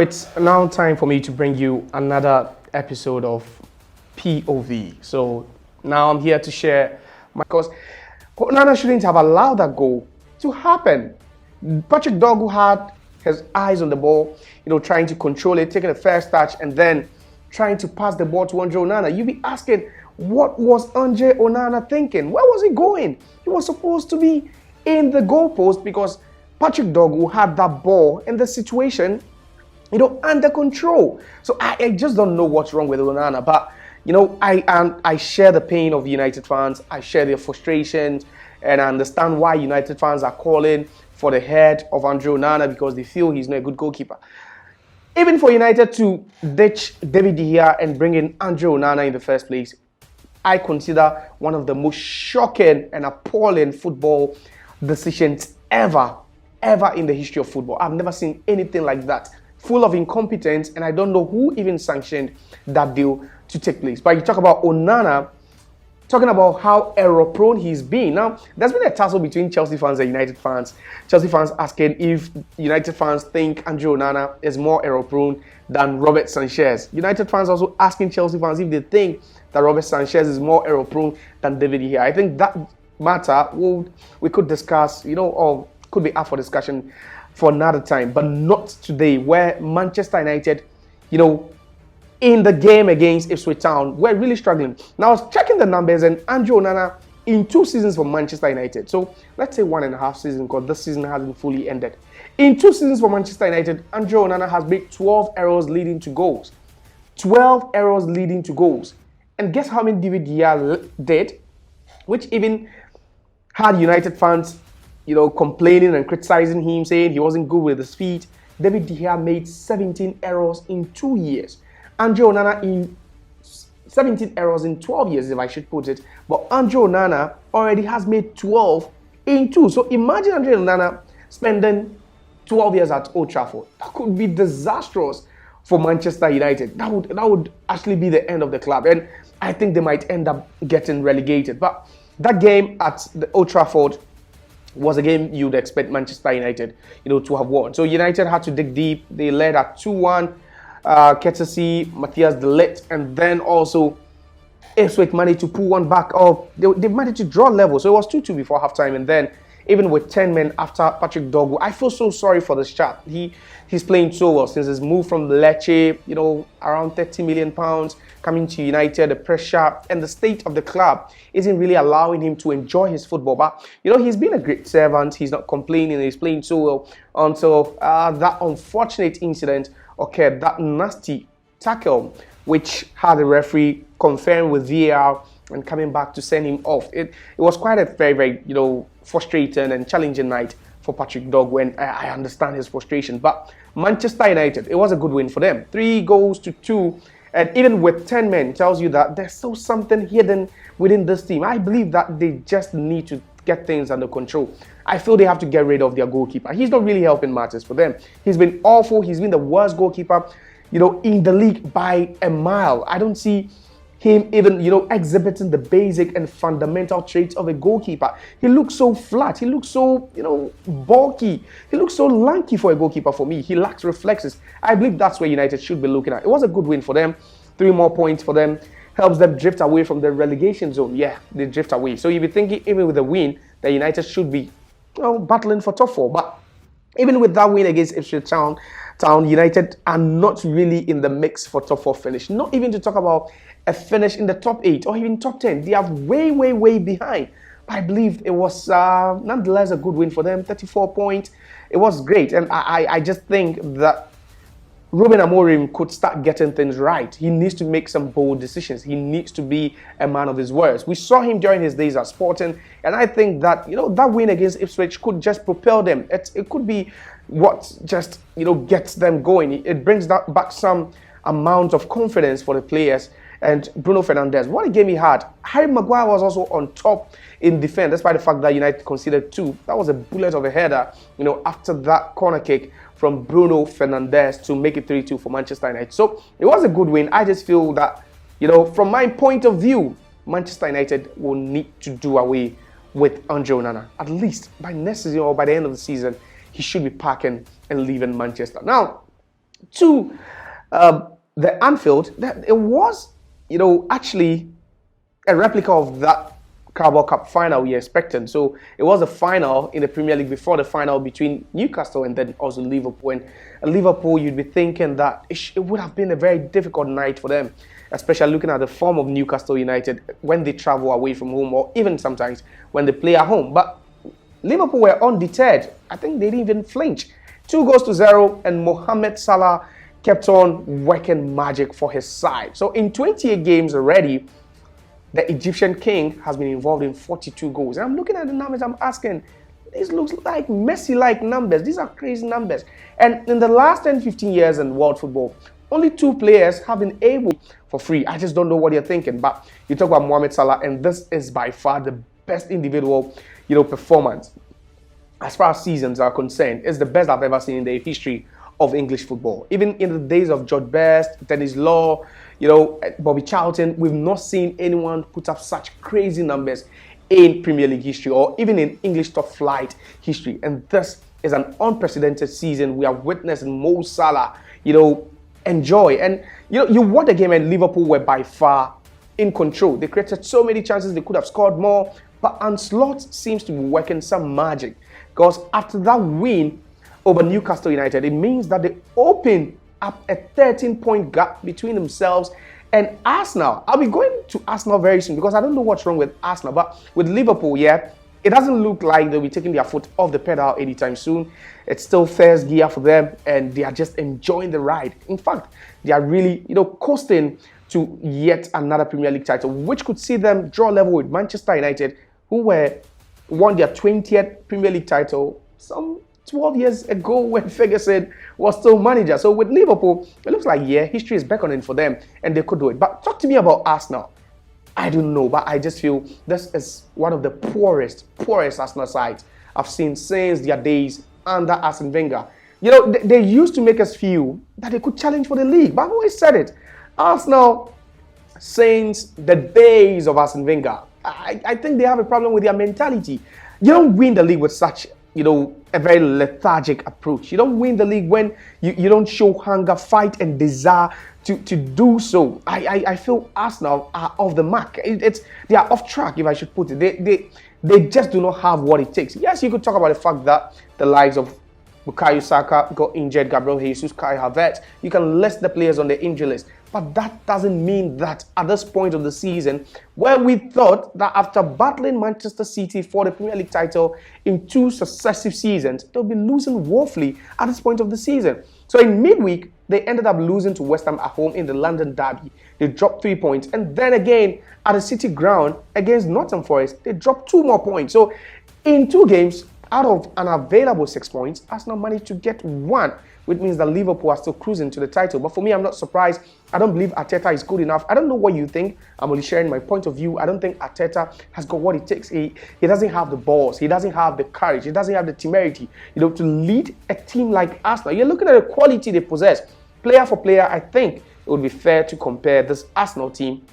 It's now time for me to bring you another episode of POV. So now I'm here to share because Onana shouldn't have allowed that goal to happen. Patrick Dorgu had his eyes on the ball, trying to control it, taking the first touch, and then trying to pass the ball to André Onana. You'll be asking, what was André Onana thinking? Where was he going? He was supposed to be in the goalpost because Patrick Dorgu had that ball in the situation, under control. So I just don't know what's wrong with Onana. But, I share the pain of United fans. I share their frustrations. And I understand why United fans are calling for the head of André Onana because they feel he's not a good goalkeeper. Even for United to ditch David De Gea and bring in André Onana in the first place, I consider one of the most shocking and appalling football decisions ever in the history of football. I've never seen anything like that. Full of incompetence, and I don't know who even sanctioned that deal to take place. But you talk about Onana, talking about how error-prone he's been. Now, there's been a tussle between Chelsea fans and United fans. Chelsea fans asking if United fans think André Onana is more error-prone than Robert Sanchez. United fans also asking Chelsea fans if they think that Robert Sanchez is more error-prone than David De Gea. I think that matter we could discuss, or could be up for discussion for another time, but not today, where Manchester United, in the game against Ipswich Town, we're really struggling. Now, I was checking the numbers, and André Onana in 2 seasons for Manchester United, so let's say 1.5 seasons, because this season hasn't fully ended. In 2 seasons for Manchester United, André Onana has made 12 errors leading to goals. 12 errors leading to goals. And guess how many David De Gea did? Which even had United fans complaining and criticizing him, saying he wasn't good with his feet. David De Gea made 17 errors in 2 years. André Onana in 17 errors in 12 years, if I should put it. But André Onana already has made 12 in 2. So imagine André Onana spending 12 years at Old Trafford. That could be disastrous for Manchester United. That would actually be the end of the club. And I think they might end up getting relegated. But that game at the Old Trafford was a game you'd expect Manchester United, to have won. So United had to dig deep. They led at 2-1, courtesy Matthias de Ligt, and then also Ipswich managed to pull one back. They managed to draw level. So it was 2-2 before halftime, and then even with 10 men after Patrick Dorgu, I feel so sorry for this chap. He's playing so well since his move from Lecce, around £30 million, coming to United. The pressure and the state of the club isn't really allowing him to enjoy his football. But, he's been a great servant. He's not complaining. He's playing so well until that unfortunate incident occurred, that nasty tackle, which had the referee confirmed with VAR and coming back to send him off. It was quite a very, very, frustrating and challenging night for Patrick Dorgu, and I understand his frustration. But Manchester United, it was a good win for them. 3-2. And even with 10 men, tells you that there's still something hidden within this team. I believe that they just need to get things under control. I feel they have to get rid of their goalkeeper. He's not really helping matters for them. He's been awful. He's been the worst goalkeeper, in the league by a mile. I don't see him even, exhibiting the basic and fundamental traits of a goalkeeper. He looks so flat. He looks so, bulky. He looks so lanky for a goalkeeper for me. He lacks reflexes. I believe that's where United should be looking at. It was a good win for them. 3 more points for them. Helps them drift away from the relegation zone. Yeah, they drift away. So you'll be thinking, even with a win, that United should be, battling for top 4. But even with that win against Ipswich Town, United are not really in the mix for top 4 finish. Not even to talk about a finish in the top 8 or even top 10. They are way, way, way behind. But I believe it was nonetheless a good win for them. 34 points. It was great. And I just think that Ruben Amorim could start getting things right. He needs to make some bold decisions. He needs to be a man of his words. We saw him during his days at Sporting, and I think that that win against Ipswich could just propel them. It could be what just gets them going. It brings back some amount of confidence for the players. And Bruno Fernandes, what a game he had. Harry Maguire was also on top in defense, despite the fact that United conceded 2. That was a bullet of a header, after that corner kick from Bruno Fernandes to make it 3-2 for Manchester United. So it was a good win. I just feel that, from my point of view, Manchester United will need to do away with André Onana. At least by next season or by the end of the season, he should be packing and leaving Manchester. Now, to the Anfield, that it was, actually a replica of that Carabao Cup final we expected. So it was a final in the Premier League before the final between Newcastle and then also Liverpool. And Liverpool, you'd be thinking that it would have been a very difficult night for them, especially looking at the form of Newcastle United when they travel away from home or even sometimes when they play at home. But Liverpool were undeterred. I think they didn't even flinch. 2-0, and Mohamed Salah kept on working magic for his side. So in 28 games already, the Egyptian king has been involved in 42 goals. And I'm looking at the numbers, I'm asking, this looks like Messi-like numbers. These are crazy numbers. And in the last 10, 15 years in world football, only 2 players have been able for free. I just don't know what you're thinking. But you talk about Mohamed Salah, and this is by far the best individual, performance. As far as seasons are concerned, it's the best I've ever seen in the history of English football. Even in the days of George Best, Dennis Law, Bobby Charlton, we've not seen anyone put up such crazy numbers in Premier League history or even in English top flight history. And this is an unprecedented season we are witnessing Mo Salah, enjoy. And, you watch the game and Liverpool were by far in control. They created so many chances, they could have scored more. But Ancelotti seems to be working some magic. Because after that win over Newcastle United, it means that they open up a 13-point gap between themselves and Arsenal. I'll be going to Arsenal very soon because I don't know what's wrong with Arsenal. But with Liverpool, it doesn't look like they'll be taking their foot off the pedal anytime soon. It's still first gear for them and they are just enjoying the ride. In fact, they are really, coasting to yet another Premier League title, which could see them draw level with Manchester United, who won their 20th Premier League title some 12 years ago when Ferguson was still manager. So with Liverpool, it looks like, history is beckoning for them and they could do it. But talk to me about Arsenal. I don't know, but I just feel this is one of the poorest Arsenal sides I've seen since their days under Arsene Wenger. They used to make us feel that they could challenge for the league, but I've always said it. Arsenal, since the days of Arsene Wenger, I think they have a problem with their mentality. You don't win the league with such, a very lethargic approach. You don't win the league when you don't show hunger, fight, and desire to do so. I feel Arsenal are off the mark. They are off track, if I should put it. They just do not have what it takes. Yes, you could talk about the fact that the likes of Bukayo Saka got injured, Gabriel Jesus, Kai Havertz. You can list the players on the injury list. But that doesn't mean that at this point of the season, where we thought that after battling Manchester City for the Premier League title in 2 successive seasons, they'll be losing woefully at this point of the season. So in midweek, they ended up losing to West Ham at home in the London Derby. They dropped 3 points. And then again, at the City ground against Nottingham Forest, they dropped 2 more points. So in 2 games, out of an available 6 points, Arsenal managed to get 1, which means that Liverpool are still cruising to the title. But for me, I'm not surprised. I don't believe Arteta is good enough. I don't know what you think. I'm only sharing my point of view. I don't think Arteta has got what it takes. He doesn't have the balls. He doesn't have the courage. He doesn't have the temerity, to lead a team like Arsenal. You're looking at the quality they possess. Player for player, I think it would be fair to compare this Arsenal team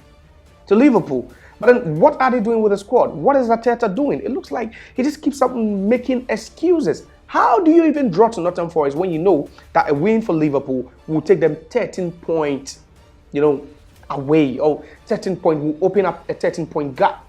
to Liverpool. But then what are they doing with the squad? What is Arteta doing? It looks like he just keeps up making excuses. How do you even draw to Nottingham Forest when you know that a win for Liverpool will take them 13 points, away, or 13 points will open up a 13-point gap?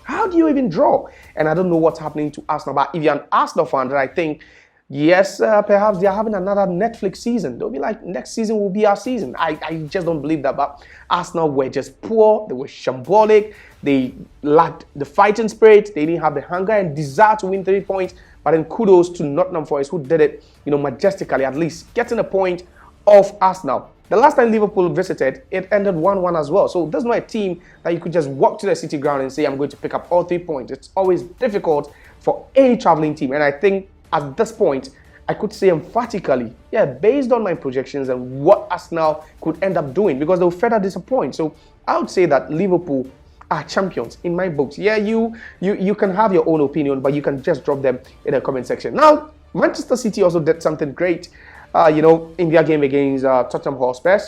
How do you even draw? And I don't know what's happening to Arsenal. But if you're an Arsenal fan, then I think, yes, perhaps they are having another Netflix season. They'll be like, next season will be our season. I just don't believe that. But Arsenal were just poor. They were shambolic. They lacked the fighting spirit. They didn't have the hunger and desire to win 3 points. But then kudos to Nottingham Forest, who did it, majestically, at least getting a point off Arsenal. The last time Liverpool visited, it ended 1-1 as well. So there's not a team that you could just walk to the City ground and say, I'm going to pick up all 3 points. It's always difficult for any traveling team. And I think at this point, I could say emphatically, based on my projections and what Arsenal could end up doing, because they'll further disappoint. So I would say that Liverpool are champions in my books. You can have your own opinion, but you can just drop them in the comment section. Now, Manchester City also did something great, in their game against Tottenham Hotspur.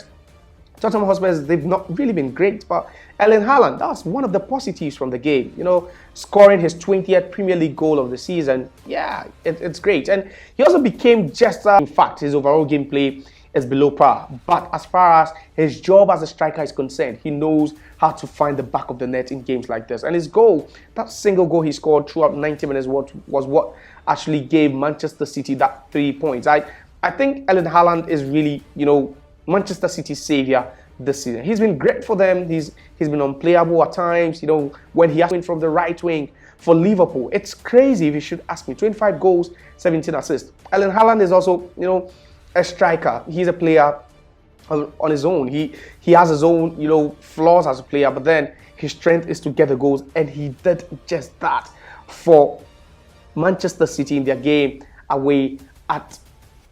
Tottenham Hotspur, they've not really been great, but Erling Haaland, that's one of the positives from the game. Scoring his 20th Premier League goal of the season. It's great. And he also became just, in fact, his overall gameplay is below par. But as far as his job as a striker is concerned, he knows how to find the back of the net in games like this. And his goal, that single goal he scored throughout 90 minutes, was what actually gave Manchester City that 3 points. I think Erling Haaland is really, Manchester City's savior this season. He's been great for them. He's been unplayable at times, when he has been from the right wing for Liverpool. It's crazy if you should ask me. 25 goals, 17 assists. Erling Haaland is also, a striker. He's a player on his own. He has his own, flaws as a player, but then his strength is to get the goals, and he did just that for Manchester City in their game away at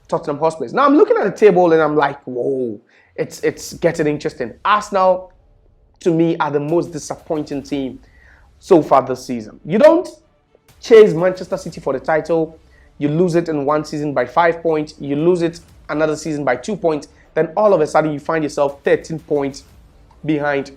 Tottenham Hotspur. Now I'm looking at the table and I'm like, whoa, it's getting interesting. Arsenal, to me, are the most disappointing team so far this season. You don't chase Manchester City for the title, you lose it in one season by 5 points, you lose it another season by 2 points, then all of a sudden you find yourself 13 points behind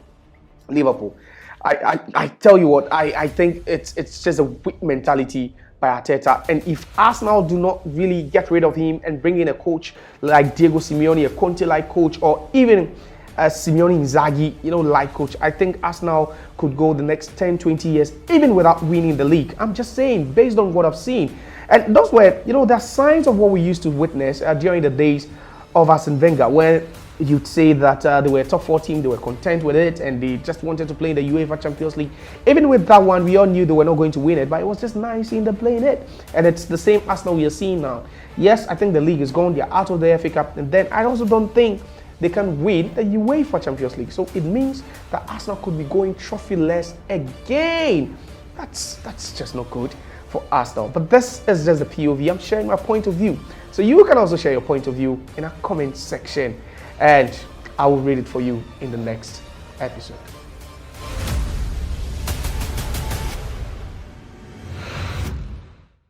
Liverpool. I tell you what, I think it's just a weak mentality by Arteta. And if Arsenal do not really get rid of him and bring in a coach like Diego Simeone, a Conte-like coach, or even a Simeone Inzaghi, like coach, I think Arsenal could go the next 10, 20 years even without winning the league. I'm just saying, based on what I've seen. And those were, there are signs of what we used to witness during the days of Arsene Wenger, where you'd say that they were a top 4 team, they were content with it, and they just wanted to play in the UEFA Champions League. Even with that one, we all knew they were not going to win it, but it was just nice seeing them playing it. And it's the same Arsenal we are seeing now. Yes, I think the league is gone, they're out of the FA Cup, and then I also don't think they can win the UEFA Champions League. So it means that Arsenal could be going trophyless again. That's just not good for Arsenal. But this is just the POV. I'm sharing my point of view. So you can also share your point of view in a comment section, and I will read it for you in the next episode.